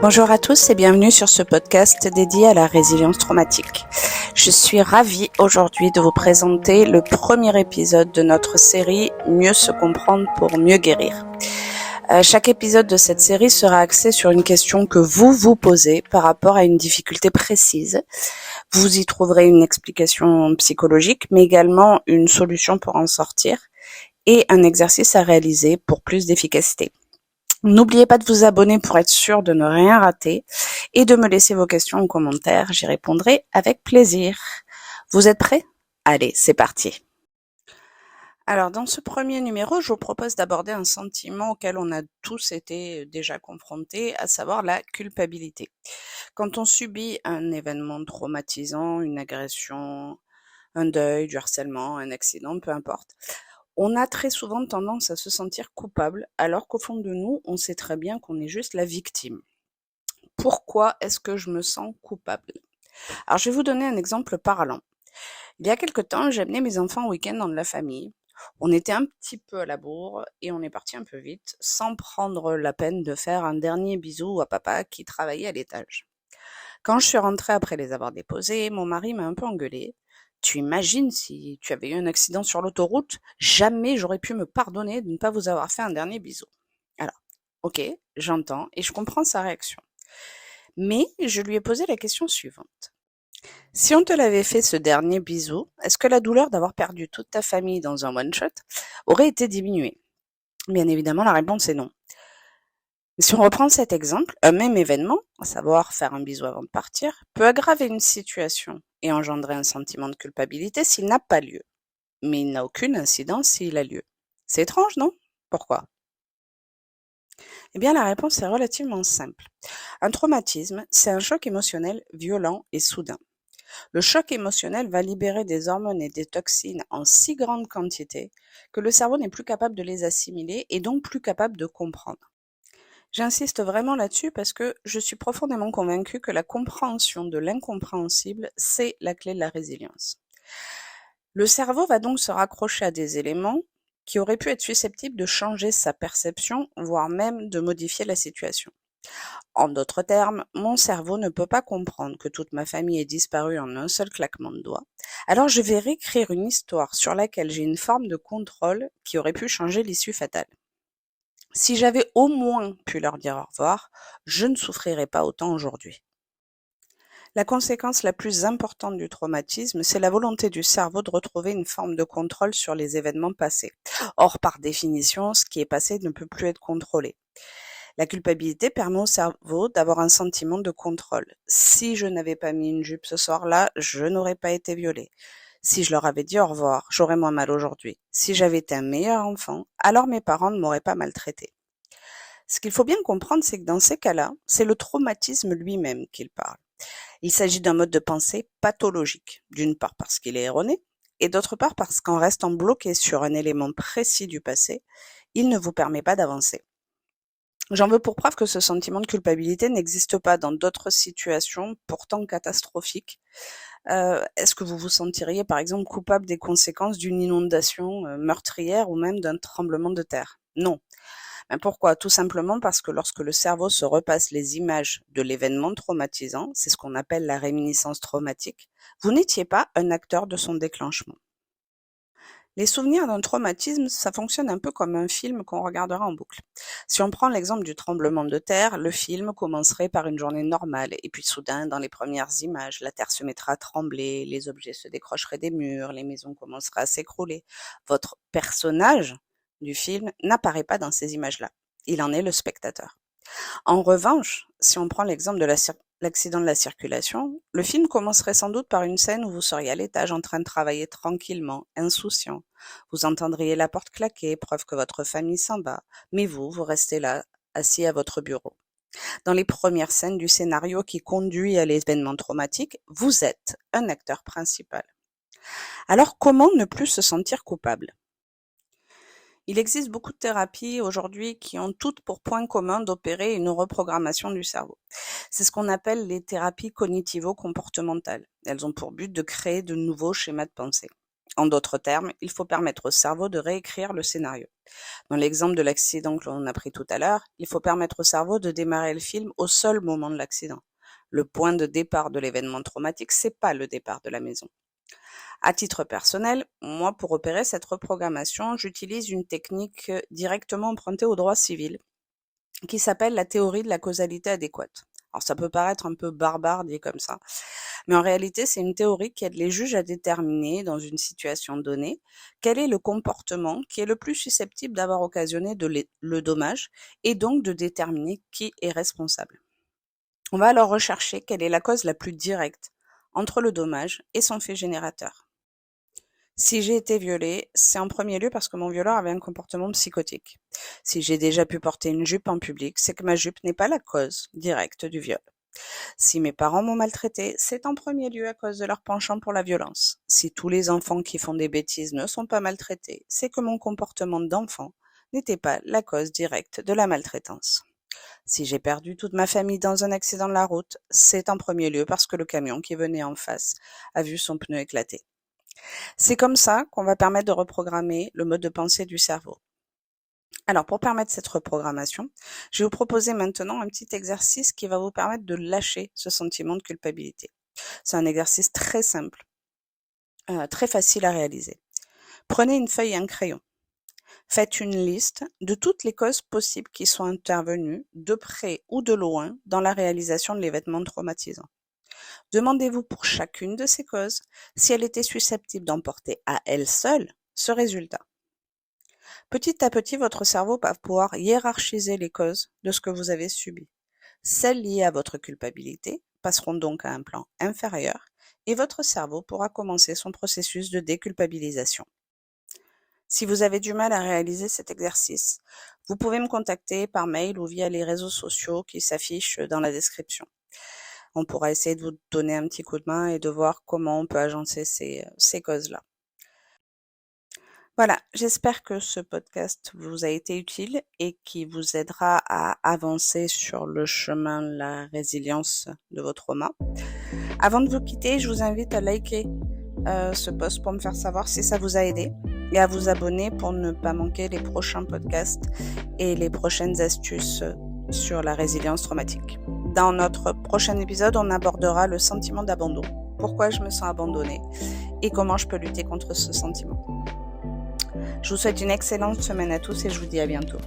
Bonjour à tous et bienvenue sur ce podcast dédié à la résilience traumatique. Je suis ravie aujourd'hui de vous présenter le premier épisode de notre série Mieux se comprendre pour mieux guérir. Chaque épisode de cette série sera axé sur une question que vous vous posez par rapport à une difficulté précise. Vous y trouverez une explication psychologique, mais également une solution pour en sortir et un exercice à réaliser pour plus d'efficacité. N'oubliez pas de vous abonner pour être sûr de ne rien rater et de me laisser vos questions en commentaire, j'y répondrai avec plaisir. Vous êtes prêts ? Allez, c'est parti. Alors, dans ce premier numéro, je vous propose d'aborder un sentiment auquel on a tous été déjà confrontés, à savoir la culpabilité. Quand on subit un événement traumatisant, une agression, un deuil, du harcèlement, un accident, peu importe, on a très souvent tendance à se sentir coupable, alors qu'au fond de nous, on sait très bien qu'on est juste la victime. Pourquoi est-ce que je me sens coupable ? Alors, je vais vous donner un exemple parlant. Il y a quelque temps, j'ai amené mes enfants au week-end dans de la famille. On était un petit peu à la bourre et on est parti un peu vite, sans prendre la peine de faire un dernier bisou à papa qui travaillait à l'étage. Quand je suis rentrée après les avoir déposés, mon mari m'a un peu engueulée. Tu imagines si tu avais eu un accident sur l'autoroute, jamais j'aurais pu me pardonner de ne pas vous avoir fait un dernier bisou. Alors, ok, j'entends et je comprends sa réaction. Mais je lui ai posé la question suivante. Si on te l'avait fait ce dernier bisou, est-ce que la douleur d'avoir perdu toute ta famille dans un one-shot aurait été diminuée ? Bien évidemment, la réponse est non. Si on reprend cet exemple, un même événement, à savoir faire un bisou avant de partir, peut aggraver une situation et engendrer un sentiment de culpabilité s'il n'a pas lieu. Mais il n'a aucune incidence s'il a lieu. C'est étrange, non ? Pourquoi ? Eh bien, la réponse est relativement simple. Un traumatisme, c'est un choc émotionnel violent et soudain. Le choc émotionnel va libérer des hormones et des toxines en si grande quantité que le cerveau n'est plus capable de les assimiler et donc plus capable de comprendre. J'insiste vraiment là-dessus parce que je suis profondément convaincue que la compréhension de l'incompréhensible, c'est la clé de la résilience. Le cerveau va donc se raccrocher à des éléments qui auraient pu être susceptibles de changer sa perception, voire même de modifier la situation. En d'autres termes, mon cerveau ne peut pas comprendre que toute ma famille ait disparu en un seul claquement de doigts. Alors je vais réécrire une histoire sur laquelle j'ai une forme de contrôle qui aurait pu changer l'issue fatale. Si j'avais au moins pu leur dire au revoir, je ne souffrirais pas autant aujourd'hui. La conséquence la plus importante du traumatisme, c'est la volonté du cerveau de retrouver une forme de contrôle sur les événements passés. Or, par définition, ce qui est passé ne peut plus être contrôlé. La culpabilité permet au cerveau d'avoir un sentiment de contrôle. Si je n'avais pas mis une jupe ce soir-là, je n'aurais pas été violée. Si je leur avais dit au revoir, j'aurais moins mal aujourd'hui. Si j'avais été un meilleur enfant, alors mes parents ne m'auraient pas maltraité. Ce qu'il faut bien comprendre, c'est que dans ces cas-là, c'est le traumatisme lui-même qu'il parle. Il s'agit d'un mode de pensée pathologique, d'une part parce qu'il est erroné, et d'autre part parce qu'en restant bloqué sur un élément précis du passé, il ne vous permet pas d'avancer. J'en veux pour preuve que ce sentiment de culpabilité n'existe pas dans d'autres situations pourtant catastrophiques. Est-ce que vous vous sentiriez par exemple coupable des conséquences d'une inondation meurtrière ou même d'un tremblement de terre ? Non. Ben pourquoi ? Tout simplement parce que lorsque le cerveau se repasse les images de l'événement traumatisant, c'est ce qu'on appelle la réminiscence traumatique, vous n'étiez pas un acteur de son déclenchement. Les souvenirs d'un traumatisme, ça fonctionne un peu comme un film qu'on regardera en boucle. Si on prend l'exemple du tremblement de terre, le film commencerait par une journée normale, et puis soudain, dans les premières images, la terre se mettra à trembler, les objets se décrocheraient des murs, les maisons commenceraient à s'écrouler. Votre personnage du film n'apparaît pas dans ces images-là. Il en est le spectateur. En revanche, si on prend l'exemple de l'accident de la circulation, le film commencerait sans doute par une scène où vous seriez à l'étage en train de travailler tranquillement, insouciant. Vous entendriez la porte claquer, preuve que votre famille s'en va, mais vous restez là, assis à votre bureau. Dans les premières scènes du scénario qui conduit à l'événement traumatique, vous êtes un acteur principal. Alors comment ne plus se sentir coupable ? Il existe beaucoup de thérapies aujourd'hui qui ont toutes pour point commun d'opérer une reprogrammation du cerveau. C'est ce qu'on appelle les thérapies cognitivo-comportementales. Elles ont pour but de créer de nouveaux schémas de pensée. En d'autres termes, il faut permettre au cerveau de réécrire le scénario. Dans l'exemple de l'accident que l'on a pris tout à l'heure, il faut permettre au cerveau de démarrer le film au seul moment de l'accident. Le point de départ de l'événement traumatique, c'est pas le départ de la maison. À titre personnel, moi, pour opérer cette reprogrammation, j'utilise une technique directement empruntée au droit civil, qui s'appelle la théorie de la causalité adéquate. Alors ça peut paraître un peu barbare dit comme ça, mais en réalité c'est une théorie qui aide les juges à déterminer, dans une situation donnée, quel est le comportement qui est le plus susceptible d'avoir occasionné le dommage, et donc de déterminer qui est responsable. On va alors rechercher quelle est la cause la plus directe entre le dommage et son fait générateur. Si j'ai été violée, c'est en premier lieu parce que mon violeur avait un comportement psychotique. Si j'ai déjà pu porter une jupe en public, c'est que ma jupe n'est pas la cause directe du viol. Si mes parents m'ont maltraité, c'est en premier lieu à cause de leur penchant pour la violence. Si tous les enfants qui font des bêtises ne sont pas maltraités, c'est que mon comportement d'enfant n'était pas la cause directe de la maltraitance. Si j'ai perdu toute ma famille dans un accident de la route, c'est en premier lieu parce que le camion qui venait en face a vu son pneu éclater. C'est comme ça qu'on va permettre de reprogrammer le mode de pensée du cerveau. Alors, pour permettre cette reprogrammation, je vais vous proposer maintenant un petit exercice qui va vous permettre de lâcher ce sentiment de culpabilité. C'est un exercice très simple, très facile à réaliser. Prenez une feuille et un crayon. Faites une liste de toutes les causes possibles qui sont intervenues, de près ou de loin, dans la réalisation de l'événement traumatisant. Demandez-vous pour chacune de ces causes si elle était susceptible d'emporter à elle seule ce résultat. Petit à petit, votre cerveau va pouvoir hiérarchiser les causes de ce que vous avez subi. Celles liées à votre culpabilité passeront donc à un plan inférieur et votre cerveau pourra commencer son processus de déculpabilisation. Si vous avez du mal à réaliser cet exercice, vous pouvez me contacter par mail ou via les réseaux sociaux qui s'affichent dans la description. On pourra essayer de vous donner un petit coup de main et de voir comment on peut agencer ces causes-là. Voilà, j'espère que ce podcast vous a été utile et qui vous aidera à avancer sur le chemin de la résilience de vos traumas. Avant de vous quitter, je vous invite à liker ce post pour me faire savoir si ça vous a aidé et à vous abonner pour ne pas manquer les prochains podcasts et les prochaines astuces sur la résilience traumatique. Dans notre prochain épisode, on abordera le sentiment d'abandon, pourquoi je me sens abandonnée et comment je peux lutter contre ce sentiment. Je vous souhaite une excellente semaine à tous et je vous dis à bientôt.